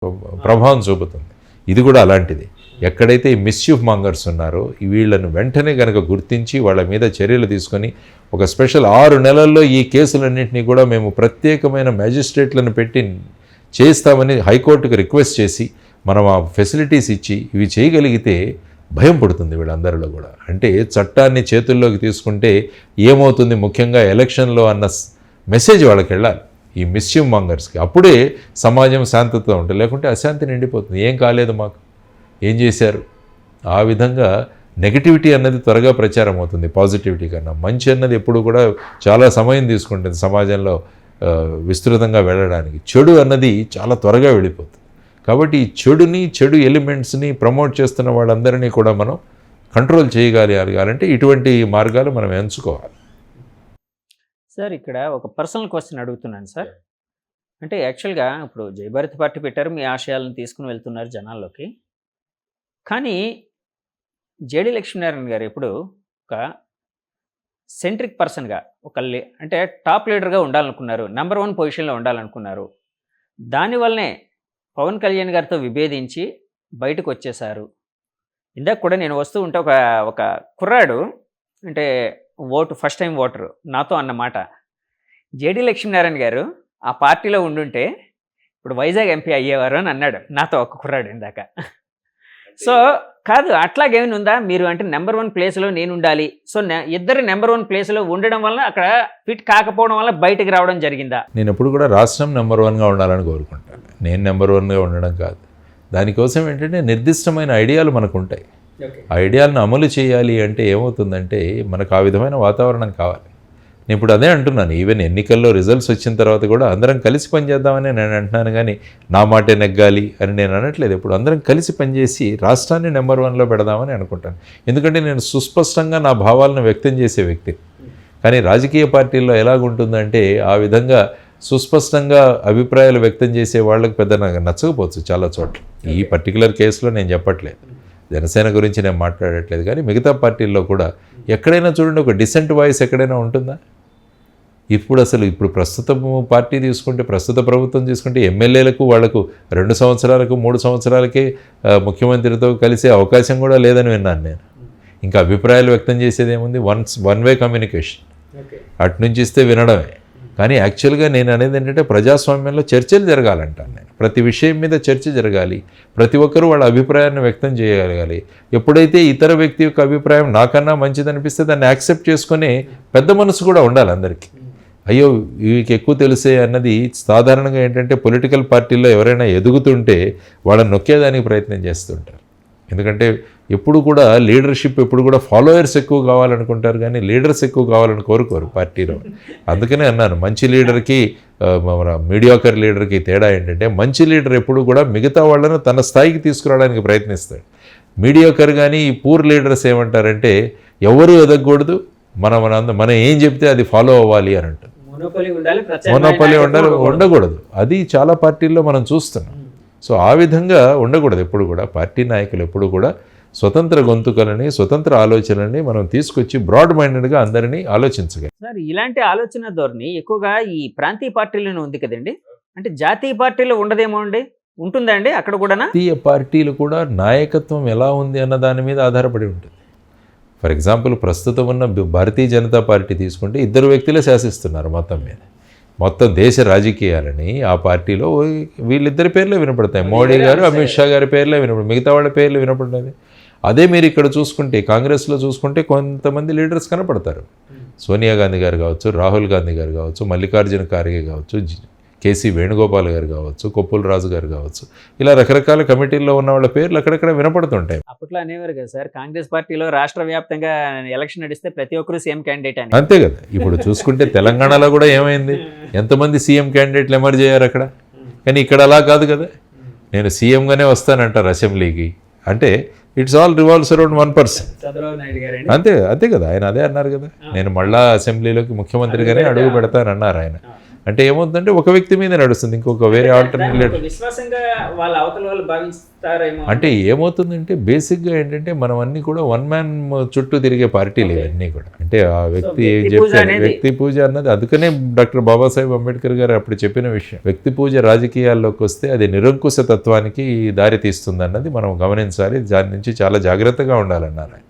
ప్రభావం చూపుతుంది. ఇది కూడా అలాంటిది. ఎక్కడైతే ఈ మిస్యూఫ్ మాంగర్స్ ఉన్నారో వీళ్ళను వెంటనే కనుక గుర్తించి వాళ్ళ మీద చర్యలు తీసుకొని ఒక స్పెషల్ 6 నెలల్లో ఈ కేసులన్నింటినీ కూడా మేము ప్రత్యేకమైన మ్యాజిస్ట్రేట్లను పెట్టి చేస్తామని హైకోర్టుకు రిక్వెస్ట్ చేసి మనం ఆ ఫెసిలిటీస్ ఇచ్చి ఇవి చేయగలిగితే భయం పడుతుంది వీళ్ళందరిలో కూడా. అంటే చట్టాన్ని చేతుల్లోకి తీసుకుంటే ఏమవుతుంది, ముఖ్యంగా ఎలక్షన్లో అన్న మెసేజ్ వాళ్ళకి వెళ్ళాలి ఈ మిస్యూఫ్ మాంగర్స్కి. అప్పుడే సమాజం శాంతతో ఉంటుంది, లేకుంటే అశాంతి నిండిపోతుంది. ఏం కాలేదు మాకు, ఏం చేశారు, ఆ విధంగా నెగటివిటీ అన్నది త్వరగా ప్రచారం అవుతుంది పాజిటివిటీ కన్నా. మంచి అన్నది ఎప్పుడు కూడా చాలా సమయం తీసుకుంటుంది సమాజంలో విస్తృతంగా వెళ్ళడానికి. చెడు అన్నది చాలా త్వరగా వెళ్ళిపోతుంది. కాబట్టి ఈ చెడు ఎలిమెంట్స్ని ప్రమోట్ చేస్తున్న వాళ్ళందరినీ కూడా మనం కంట్రోల్ చేయగలగాలంటే ఇటువంటి మార్గాలు మనం ఎంచుకోవాలి. సార్ ఇక్కడ ఒక పర్సనల్ క్వశ్చన్ అడుగుతున్నాను సార్. అంటే యాక్చువల్గా ఇప్పుడు జయభారతి పార్టీ పెట్టారు, మీ ఆశయాలను తీసుకుని వెళ్తున్నారు జనాల్లోకి. కానీ జేడీ లక్ష్మీనారాయణ గారు ఎప్పుడు ఒక సెంట్రిక్ పర్సన్గా అంటే టాప్ లీడర్గా ఉండాలనుకున్నారు, నెంబర్ 1 పొజిషన్లో ఉండాలనుకున్నారు. దానివల్లనే పవన్ కళ్యాణ్ గారితో విభేదించి బయటకు వచ్చేశారు. ఇందాక కూడా నేను వస్తూ ఉంటే ఒక కుర్రాడు అంటే ఫస్ట్ టైం ఓటరు నాతో అన్నమాట, జేడీ లక్ష్మీనారాయణ గారు ఆ పార్టీలో ఉండుంటే ఇప్పుడు వైజాగ్ ఎంపీ అయ్యేవారు అని అన్నాడు నాతో ఒక కుర్రాడు ఇందాక. సో కాదు, అట్లాగేమైనా ఉందా, మీరు అంటే నెంబర్ 1 ప్లేస్లో నేను ఉండాలి, సో ఇద్దరు నెంబర్ 1 ప్లేస్లో ఉండడం వల్ల అక్కడ ఫిట్ కాకపోవడం వల్ల బయటకు రావడం జరిగిందా? నేను ఎప్పుడు కూడా రాష్ట్రం నెంబర్ 1గా ఉండాలని కోరుకుంటాను, నేను నెంబర్ 1గా ఉండడం కాదు. దానికోసం ఏంటంటే నిర్దిష్టమైన ఐడియాలు మనకు ఉంటాయి. ఆ ఐడియాలను అమలు చేయాలి అంటే ఏమవుతుందంటే మనకు ఆ విధమైన వాతావరణం కావాలి. నేను ఇప్పుడు అదే అంటున్నాను, ఈవెన్ ఎన్నికల్లో రిజల్ట్స్ వచ్చిన తర్వాత కూడా అందరం కలిసి పనిచేద్దామని నేను అంటున్నాను, కానీ నా మాటే నెగ్గాలి అని నేను అనట్లేదు. ఇప్పుడు అందరం కలిసి పనిచేసి రాష్ట్రాన్ని నెంబర్ 1లో పెడదామని అనుకుంటాను. ఎందుకంటే నేను సుస్పష్టంగా నా భావాలను వ్యక్తం చేసే వ్యక్తి. కానీ రాజకీయ పార్టీల్లో ఎలాగుంటుందంటే ఆ విధంగా సుస్పష్టంగా అభిప్రాయాలు వ్యక్తం చేసే వాళ్ళకి పెద్ద నాకు నచ్చకపోవచ్చు చాలా చోట్ల. ఈ పర్టికులర్ కేసులో నేను చెప్పట్లేదు, జనసేన గురించి నేను మాట్లాడట్లేదు. కానీ మిగతా పార్టీల్లో కూడా ఎక్కడైనా చూడండి ఒక డిసెంట్ వాయిస్ ఎక్కడైనా ఉంటుందా? ఇప్పుడు ప్రస్తుత పార్టీ తీసుకుంటే, ప్రస్తుత ప్రభుత్వం తీసుకుంటే ఎమ్మెల్యేలకు వాళ్లకు 2 సంవత్సరాలకు 3 సంవత్సరాలకే ముఖ్యమంత్రితో కలిసే అవకాశం కూడా లేదని విన్నాను నేను. ఇంకా అభిప్రాయాలు వ్యక్తం చేసేది ఏముంది, వన్ వే కమ్యూనికేషన్, అటునుంచి ఇస్తే వినడమే. కానీ యాక్చువల్గా నేను అనేది ఏంటంటే ప్రజాస్వామ్యంలో చర్చలు జరగాలంటాను నేను. ప్రతి విషయం మీద చర్చ జరగాలి, ప్రతి ఒక్కరూ వాళ్ళ అభిప్రాయాన్ని వ్యక్తం చేయగలగాలి. ఎప్పుడైతే ఇతర వ్యక్తి యొక్క అభిప్రాయం నాకన్నా మంచిదనిపిస్తే దాన్ని యాక్సెప్ట్ చేసుకునే పెద్ద మనసు కూడా ఉండాలి అందరికీ. అయ్యో వీరికి ఎక్కువ తెలిసే అన్నది సాధారణంగా ఏంటంటే పొలిటికల్ పార్టీల్లో ఎవరైనా ఎదుగుతుంటే వాళ్ళని నొక్కేదానికి ప్రయత్నం చేస్తుంటారు. ఎందుకంటే ఎప్పుడు కూడా లీడర్షిప్ ఎప్పుడు కూడా ఫాలోయర్స్ ఎక్కువ కావాలనుకుంటారు, కానీ లీడర్స్ ఎక్కువ కావాలని కోరుకోరు పార్టీలో. అందుకనే అన్నాను, మంచి లీడర్కి మీడియాకర్ లీడర్కి తేడా ఏంటంటే మంచి లీడర్ ఎప్పుడు కూడా మిగతా వాళ్ళను తన స్థాయికి తీసుకురావడానికి ప్రయత్నిస్తాడు. మీడియాకర్ కానీ ఈ పూర్ లీడర్స్ ఏమంటారంటే ఎవరు ఎదగకూడదు, మనం ఏం చెప్తే అది ఫాలో అవ్వాలి అని అంటారు. మోనోపలి ఉండకూడదు. అది చాలా పార్టీల్లో మనం చూస్తున్నాం. సో ఆ విధంగా ఉండకూడదు. ఎప్పుడు కూడా పార్టీ నాయకులు ఎప్పుడు కూడా స్వతంత్ర గొంతుకలని, స్వతంత్ర ఆలోచనలని మనం తీసుకొచ్చి బ్రాడ్ మైండెడ్గా అందరినీ ఆలోచించగలం. సార్ ఇలాంటి ఆలోచన ధోరణి ఎక్కువగా ఈ ప్రాంతీయ పార్టీలోనే ఉంది కదండి, అంటే జాతీయ పార్టీలో ఉండదేమో అండి, ఉంటుందా అండి అక్కడ కూడా? జాతీయ పార్టీలు కూడా నాయకత్వం ఎలా ఉంది అన్న దాని మీద ఆధారపడి ఉంటుంది. ఫర్ ఎగ్జాంపుల్ ప్రస్తుతం ఉన్న భారతీయ జనతా పార్టీ తీసుకుంటే 2 వ్యక్తులే శాసిస్తున్నారు మొత్తం దేశ రాజకీయాలని. ఆ పార్టీలో వీళ్ళిద్దరి పేర్లే వినపడతాయి, మోడీ గారు అమిత్ షా గారి పేర్లే వినపడతాయి, మిగతా వాళ్ళ పేర్లు వినపడలేదు. అదే మీరు ఇక్కడ చూసుకుంటే కాంగ్రెస్లో చూసుకుంటే కొంతమంది లీడర్స్ కనపడతారు. సోనియా గాంధీ గారు కావచ్చు, రాహుల్ గాంధీ గారు కావచ్చు, మల్లికార్జున ఖార్గే కావచ్చు, కేసీ వేణుగోపాల్ గారు కావచ్చు, కొప్పుల రాజు గారు కావచ్చు, ఇలా రకరకాల కమిటీల్లో ఉన్న వాళ్ళ పేర్లు అక్కడక్కడ వినపడుతుంటాయి. అప్పట్లో అనేవారు కదా సార్, కాంగ్రెస్ పార్టీలో రాష్ట్ర వ్యాప్తంగా ఎలక్షన్ నడిస్తే ప్రతి ఒక్కరు సీఎం క్యాండిడేట్ అని. అంతే కదా. ఇప్పుడు చూసుకుంటే తెలంగాణలో కూడా ఏమైంది, ఎంతమంది సీఎం క్యాండిడేట్లు ఎమర్జ్ అయ్యారు అక్కడ. కానీ ఇక్కడ అలా కాదు కదా, నేను సీఎంగానే వస్తానంటారు అసెంబ్లీకి. అంటే ఇట్స్ ఆల్ రివాల్వ్స్ అరౌండ్ 1%. అంతే కదా, ఆయన అదే అన్నారు కదా, నేను మళ్ళా అసెంబ్లీలోకి ముఖ్యమంత్రిగానే అడుగు పెడతానన్నారు ఆయన. అంటే ఏమవుతుందంటే ఒక వ్యక్తి మీద నడుస్తుంది, ఇంకొక వేరే ఆల్టర్నేట్. విశ్వాసంగా వాళ్ళ అవతల వాళ్ళు భావిస్తారేమో. అంటే ఏమవుతుందంటే బేసిక్గా ఏంటంటే మనం అన్నీ కూడా వన్ మ్యాన్ చుట్టూ తిరిగే పార్టీలు ఇవన్నీ కూడా. అంటే ఆ వ్యక్తి ఏం చెప్పారు, వ్యక్తి పూజ అన్నది, అందుకనే డాక్టర్ బాబాసాహెబ్ అంబేద్కర్ గారు అప్పుడు చెప్పిన విషయం, వ్యక్తి పూజ రాజకీయాల్లోకి వస్తే అది నిరంకుశ తత్వానికి దారి తీస్తుంది అన్నది మనం గమనించాలి, దాని నుంచి చాలా జాగ్రత్తగా ఉండాలన్నారు ఆయన.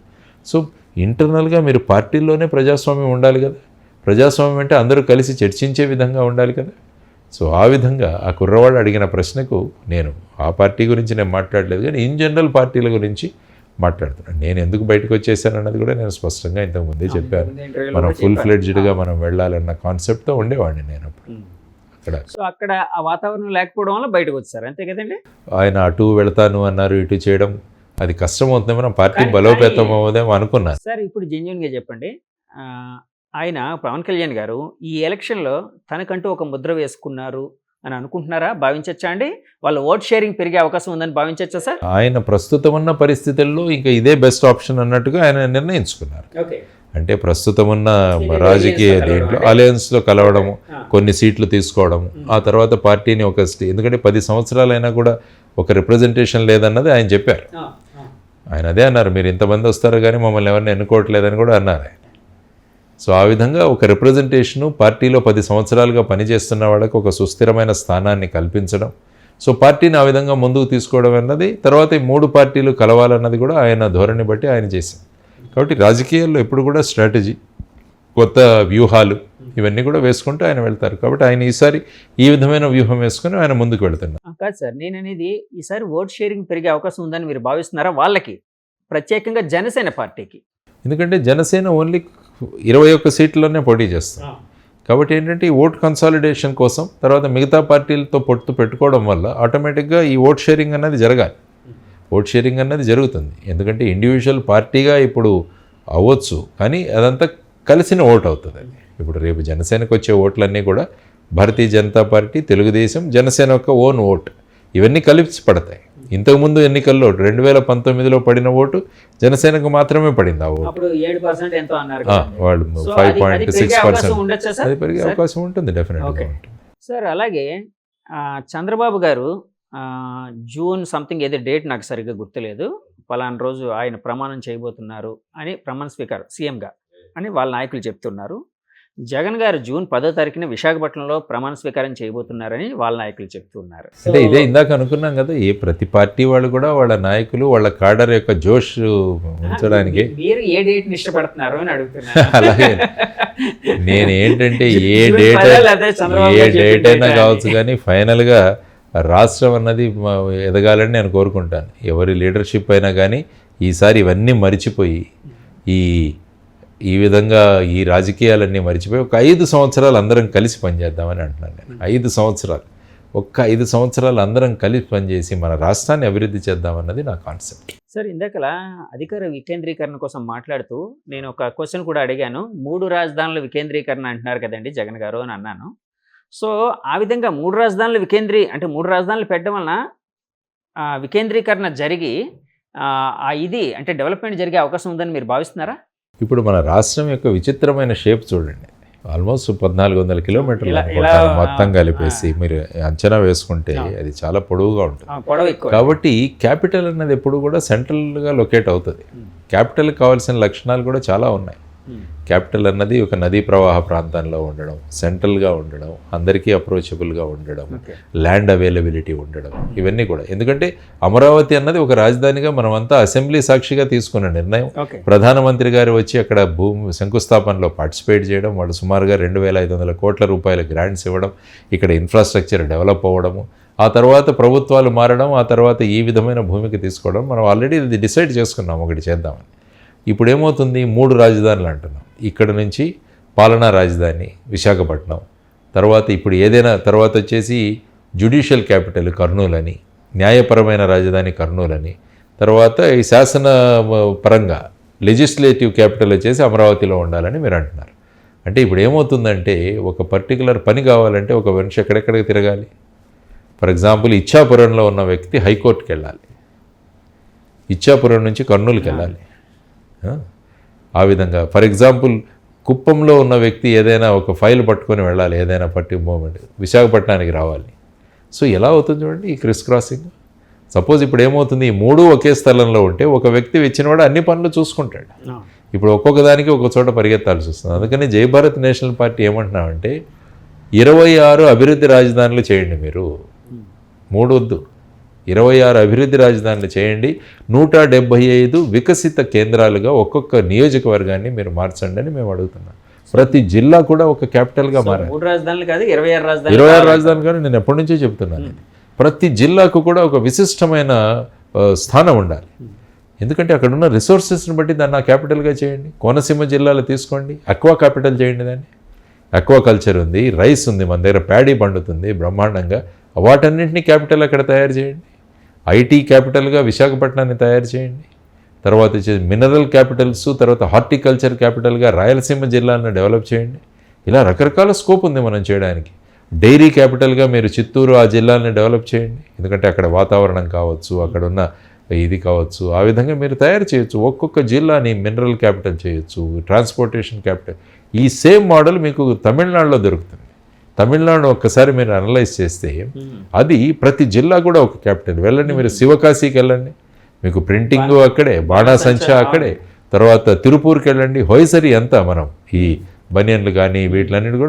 సో ఇంటర్నల్గా మీరు పార్టీల్లోనే ప్రజాస్వామ్యం ఉండాలి కదా, ప్రజాస్వామ్యం అంటే అందరూ కలిసి చర్చించే విధంగా ఉండాలి కదా. సో ఆ విధంగా ఆ కుర్రవాడు అడిగిన ప్రశ్నకు నేను ఆ పార్టీ గురించి నేను మాట్లాడలేదు, కానీ ఇన్ జనరల్ పార్టీల గురించి మాట్లాడుతున్నాను. నేను ఎందుకు బయటకు వచ్చేసాను అన్నది కూడా నేను స్పష్టంగా ఇంతకుముందే చెప్పాను. మనం ఫుల్ ఫ్లెడ్జ్డ్గా మనం వెళ్ళాలన్న కాన్సెప్ట్తో ఉండేవాడిని నేను అప్పుడు అక్కడ. సో అక్కడ ఆ వాతావరణం లేకపోవడం వల్ల బయటకు వచ్చారు, అంతే కదండి. ఆయన అటు వెళ్తాను అన్నారు, ఇటు చేయడం అది కష్టం అవుతుంది, మనం పార్టీ బలోపేతం అవుదేమో అనుకున్నాను. సార్ ఇప్పుడు జెన్యున్గా చెప్పండి, ఆయన పవన్ కళ్యాణ్ గారు ఈ ఎలక్షన్లో తనకంటూ ఒక ముద్ర వేసుకున్నారు అని అనుకుంటున్నారా, భావించచ్చా అండి? వాళ్ళ ఓట్ షేరింగ్ పెరిగే అవకాశం ఉందని భావించచ్చా సార్? ఆయన ప్రస్తుతం ఉన్న పరిస్థితుల్లో ఇంకా ఇదే బెస్ట్ ఆప్షన్ అన్నట్టుగా ఆయన నిర్ణయించుకున్నారు. ఓకే, అంటే ప్రస్తుతం ఉన్న రాజకీయ దీంట్లో అలయన్స్లో కలవడము, కొన్ని సీట్లు తీసుకోవడము, ఆ తర్వాత పార్టీని ఒక ఎందుకంటే 10 సంవత్సరాలైనా కూడా ఒక రిప్రజెంటేషన్ లేదన్నది ఆయన చెప్పారు. ఆయన అదే అన్నారు, మీరు ఇంతమంది వస్తారు కానీ మమ్మల్ని ఎవరిని ఎన్నుకోవట్లేదని కూడా అన్నారు ఆయన. సో ఆ విధంగా ఒక రిప్రజెంటేషను పార్టీలో 10 సంవత్సరాలుగా పనిచేస్తున్న వాళ్ళకి ఒక సుస్థిరమైన స్థానాన్ని కల్పించడం, సో పార్టీని ఆ విధంగా ముందుకు తీసుకోవడం అన్నది, తర్వాత ఈ 3 పార్టీలు కలవాలన్నది కూడా ఆయన ధోరణి బట్టి ఆయన చేశారు. కాబట్టి రాజకీయాల్లో ఎప్పుడు కూడా స్ట్రాటజీ, కొత్త వ్యూహాలు ఇవన్నీ కూడా వేసుకుంటూ ఆయన వెళ్తారు. కాబట్టి ఆయన ఈసారి ఈ విధమైన వ్యూహం వేసుకుని ఆయన ముందుకు వెళ్తున్నారు. కాదు సార్, నేను అనేది ఈసారి ఓట్ షేరింగ్ పెరిగే అవకాశం ఉందని మీరు భావిస్తున్నారా వాళ్ళకి, ప్రత్యేకంగా జనసేన పార్టీకి? ఎందుకంటే జనసేన ఓన్లీ 21 సీట్లలోనే పోటీ చేస్తుంది. కాబట్టి ఏంటంటే ఈ ఓట్ కన్సాలిడేషన్ కోసం తర్వాత మిగతా పార్టీలతో పొత్తు పెట్టుకోవడం వల్ల ఆటోమేటిక్గా ఈ ఓట్ షేరింగ్ అన్నది జరగాలి. ఓట్ షేరింగ్ అన్నది జరుగుతుంది, ఎందుకంటే ఇండివిజువల్ పార్టీగా ఇప్పుడు అవ్వచ్చు, కానీ అదంతా కలిసిన ఓట్ అవుతుంది. అది ఇప్పుడు రేపు జనసేనకు వచ్చే ఓట్లన్నీ కూడా భారతీయ జనతా పార్టీ, తెలుగుదేశం, జనసేన యొక్క ఓన్ ఓట్, ఇవన్నీ కలిసి పడతాయి. ఇంతకుముందు ఎన్నికల్లో 2019లో పడిన ఓటు జనసేనకు మాత్రమే పడింది. ఆ ఓటు వాళ్ళు 5.6% అది పెరిగే అవకాశం ఉంటుంది, డెఫినెట్గా. సార్ అలాగే చంద్రబాబు గారు జూన్ సంథింగ్ ఏదో డేట్ నాకు సరిగ్గా గుర్తులేదు, పలానా రోజు ఆయన ప్రమాణం చేయబోతున్నారు అని, ప్రమాణ స్వీకారం సీఎంగా అని వాళ్ళ నాయకులు చెప్తున్నారు. జగన్ గారు జూన్ 10వ తారీఖున విశాఖపట్నంలో ప్రమాణ స్వీకారం చేయబోతున్నారని వాళ్ళ నాయకులు చెప్తున్నారు. అంటే ఇదే ఇందాక అనుకున్నాం కదా, ఏ ప్రతి పార్టీ వాళ్ళు కూడా వాళ్ళ నాయకులు వాళ్ళ కాడర్ యొక్క జోష్ ఉంచడానికి మీరు ఏ డేట్ని ఇష్టపడుతున్నారు అని అడుగుతున్నారు. అలాగే నేనేంటంటే ఏ డేట్ అయినా కావచ్చు, కానీ ఫైనల్గా రాష్ట్రం అన్నది ఎదగాలని నేను కోరుకుంటాను. ఎవరి లీడర్షిప్ అయినా కానీ ఈసారి ఇవన్నీ మరిచిపోయి ఈ విధంగా ఈ రాజకీయాలన్నీ మరిచిపోయి ఒక 5 సంవత్సరాలు అందరం కలిసి పనిచేద్దామని అంటున్నాను నేను. 5 సంవత్సరాలు, ఒక్క 5 సంవత్సరాలు అందరం కలిసి పనిచేసి మన రాష్ట్రాన్ని అభివృద్ధి చేద్దామన్నది నా కాన్సెప్ట్. సార్ ఇందాకలా అధికార వికేంద్రీకరణ కోసం మాట్లాడుతూ నేను ఒక క్వశ్చన్ కూడా అడిగాను, 3 రాజధానుల వికేంద్రీకరణ అంటున్నారు కదండి జగన్ గారు అని అన్నాను. సో ఆ విధంగా 3 రాజధానులు అంటే 3 రాజధానులు పెట్టడం వలన వికేంద్రీకరణ జరిగి ఇది అంటే డెవలప్మెంట్ జరిగే అవకాశం ఉందని మీరు భావిస్తున్నారా? ఇప్పుడు మన రాష్ట్రం యొక్క విచిత్రమైన షేప్ చూడండి, ఆల్మోస్ట్ 1400 కిలోమీటర్లు మొత్తం కలిపేసి మీరు అంచనా వేసుకుంటే అది చాలా పొడవుగా ఉంటుంది. కాబట్టి క్యాపిటల్ అన్నది ఎప్పుడు కూడా సెంట్రల్గా లొకేట్ అవుతుంది. క్యాపిటల్కి కావాల్సిన లక్షణాలు కూడా చాలా ఉన్నాయి. క్యాపిటల్ అన్నది ఒక నదీ ప్రవాహ ప్రాంతంలో ఉండడం, సెంట్రల్గా ఉండడం, అందరికీ అప్రోచబుల్గా ఉండడం, ల్యాండ్ అవైలబిలిటీ ఉండడం, ఇవన్నీ కూడా. ఎందుకంటే అమరావతి అన్నది ఒక రాజధానిగా మనమంతా అసెంబ్లీ సాక్షిగా తీసుకున్న నిర్ణయం. ప్రధానమంత్రి గారు వచ్చి అక్కడ శంకుస్థాపనలో పార్టిసిపేట్ చేయడం, వాళ్ళు సుమారుగా 2500 కోట్ల రూపాయల గ్రాంట్స్ ఇవ్వడం, ఇక్కడ ఇన్ఫ్రాస్ట్రక్చర్ డెవలప్ అవ్వడము, ఆ తర్వాత ప్రభుత్వాలు మారడం, ఆ తర్వాత ఈ విధమైన భూమికి తీసుకోవడం, మనం ఆల్రెడీ ఇది డిసైడ్ చేసుకున్నాం ఒకటి చేద్దామని. ఇప్పుడు ఏమవుతుంది, 3 రాజధానులు అంటున్నాం. ఇక్కడ నుంచి పాలనా రాజధాని విశాఖపట్నం, తర్వాత ఇప్పుడు ఏదైనా తర్వాత వచ్చేసి జ్యుడిషియల్ క్యాపిటల్ కర్నూలు అని, న్యాయపరమైన రాజధాని కర్నూలు అని, తర్వాత ఈ శాసన పరంగా లెజిస్లేటివ్ క్యాపిటల్ వచ్చేసి అమరావతిలో ఉండాలని మీరు అంటున్నారు. అంటే ఇప్పుడు ఏమవుతుందంటే ఒక పర్టికులర్ పని కావాలంటే ఒక మనిషి ఎక్కడెక్కడికి తిరగాలి. ఫర్ ఎగ్జాంపుల్ ఇచ్చాపురంలో ఉన్న వ్యక్తి హైకోర్టుకి వెళ్ళాలి, ఇచ్చాపురం నుంచి కర్నూలుకి వెళ్ళాలి. ఆ విధంగా ఫర్ ఎగ్జాంపుల్ కుప్పంలో ఉన్న వ్యక్తి ఏదైనా ఒక ఫైల్ పట్టుకొని వెళ్ళాలి, ఏదైనా మూమెంట్ విశాఖపట్నానికి రావాలి. సో ఎలా అవుతుంది చూడండి ఈ క్రిస్ క్రాసింగ్. సపోజ్ ఇప్పుడు ఏమవుతుంది, ఈ మూడు ఒకే స్థలంలో ఉంటే ఒక వ్యక్తి వచ్చినవాడు అన్ని పనులు చూసుకుంటాడు. ఇప్పుడు ఒక్కొక్క దానికి ఒక చోట పరిగెత్తాల్సి వస్తుంది. అందుకని జై భారత్ నేషనల్ పార్టీ ఏమంటున్నామంటే 26 అభివృద్ధి రాజధానులు చేయండి మీరు, 3 వద్దు, 26 అభివృద్ధి రాజధానులు చేయండి, 175 వికసిత కేంద్రాలుగా ఒక్కొక్క నియోజకవర్గాన్ని మీరు మార్చండి అని మేము అడుగుతున్నాం. ప్రతి జిల్లా కూడా ఒక క్యాపిటల్గా మారాలి. 3 రాజధానులు కాదు 26 రాజధానులు. 26 రాజధానులు కానీ నేను ఎప్పటి నుంచో చెప్తున్నాను ఇది. ప్రతి జిల్లాకు కూడా ఒక విశిష్టమైన స్థానం ఉండాలి. ఎందుకంటే అక్కడ ఉన్న రిసోర్సెస్ని బట్టి దాన్ని ఆ క్యాపిటల్గా చేయండి. కోనసీమ జిల్లాలో తీసుకోండి, అక్వా క్యాపిటల్ చేయండి దాన్ని. అక్వా కల్చర్ ఉంది, రైస్ ఉంది, మన దగ్గర ప్యాడీ పండుతుంది బ్రహ్మాండంగా. వాటన్నింటినీ క్యాపిటల్ అక్కడ తయారు చేయండి. ఐటీ క్యాపిటల్గా విశాఖపట్నాన్ని తయారు చేయండి. తర్వాత వచ్చేసి మినరల్ క్యాపిటల్స్, తర్వాత హార్టికల్చర్ క్యాపిటల్గా రాయలసీమ జిల్లాను డెవలప్ చేయండి. ఇలా రకరకాల స్కోప్ ఉంది మనం చేయడానికి. డైరీ క్యాపిటల్గా మీరు చిత్తూరు ఆ జిల్లాని డెవలప్ చేయండి. ఎందుకంటే అక్కడ వాతావరణం కావచ్చు, అక్కడ ఉన్న ఇది కావచ్చు, ఆ విధంగా మీరు తయారు చేయొచ్చు. ఒక్కొక్క జిల్లాని మినరల్ క్యాపిటల్ చేయొచ్చు, ట్రాన్స్పోర్టేషన్ క్యాపిటల్. ఈ సేమ్ మోడల్ మీకు తమిళనాడులో దొరుకుతుంది. తమిళనాడు ఒక్కసారి మీరు అనలైజ్ చేస్తే అది ప్రతి జిల్లా కూడా ఒక క్యాపిటల్. వెళ్ళండి మీరు శివకాశీకి వెళ్ళండి, మీకు ప్రింటింగ్ అక్కడే, బాణాసంచా అక్కడే, తర్వాత తిరుపూర్కి వెళ్ళండి, హొయసరి అంతా మనం ఈ బనియన్లు కానీ వీటిలన్నిటి కూడా